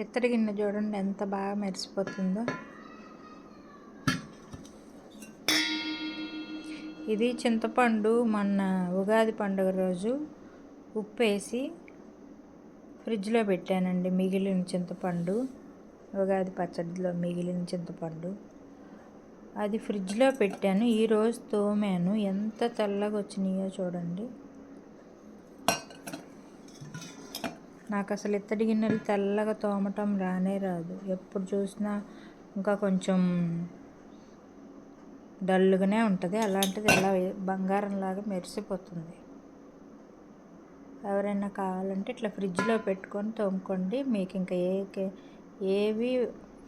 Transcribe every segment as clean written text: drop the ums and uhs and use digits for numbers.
ఇత్తడి గిన్నె చూడండి ఎంత బాగా మెరిసిపోతుందో. ఇది చింతపండు మొన్న ఉగాది పండుగ రోజు ఉప్పేసి ఫ్రిడ్జ్లో పెట్టానండి. మిగిలిన చింతపండు, ఉగాది పచ్చడిలో మిగిలిన చింతపండు అది ఫ్రిడ్జ్లో పెట్టాను. ఈరోజు తోమాను, ఎంత తెల్లగా వచ్చినాయో చూడండి. నాకు అసలు ఇత్తడి గిన్నెలు తెల్లగా తోమటం రానే రాదు. ఎప్పుడు చూసినా ఇంకా కొంచెం డల్గానే ఉంటుంది. అలాంటిది ఎలా బంగారంలాగా మెరిసిపోతుంది. ఎవరైనా కావాలంటే ఇట్లా ఫ్రిడ్జ్లో పెట్టుకొని తోముకోండి. మీకు ఇంకా ఏవి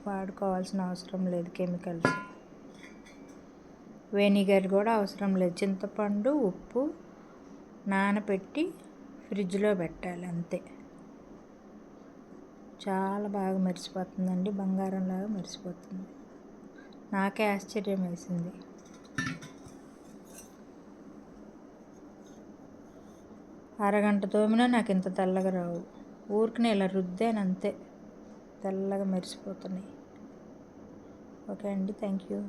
వాడుకోవాల్సిన అవసరం లేదు. కెమికల్స్, వెనిగర్ కూడా అవసరం లేదు. చింతపండు, ఉప్పు నానబెట్టి ఫ్రిడ్జ్లో పెట్టాలి అంతే. చాలా బాగా మెరిసిపోతుందండి, బంగారంలాగా మెరిసిపోతుంది. నాకే ఆశ్చర్యం వేసింది. అరగంట తోమినా నాకు ఇంత తెల్లగా రావు. ఊరికనే ఇలా రుద్దాను అంతే, తెల్లగా మెరిసిపోతున్నాయి. ఓకే అండి, థ్యాంక్ యూ.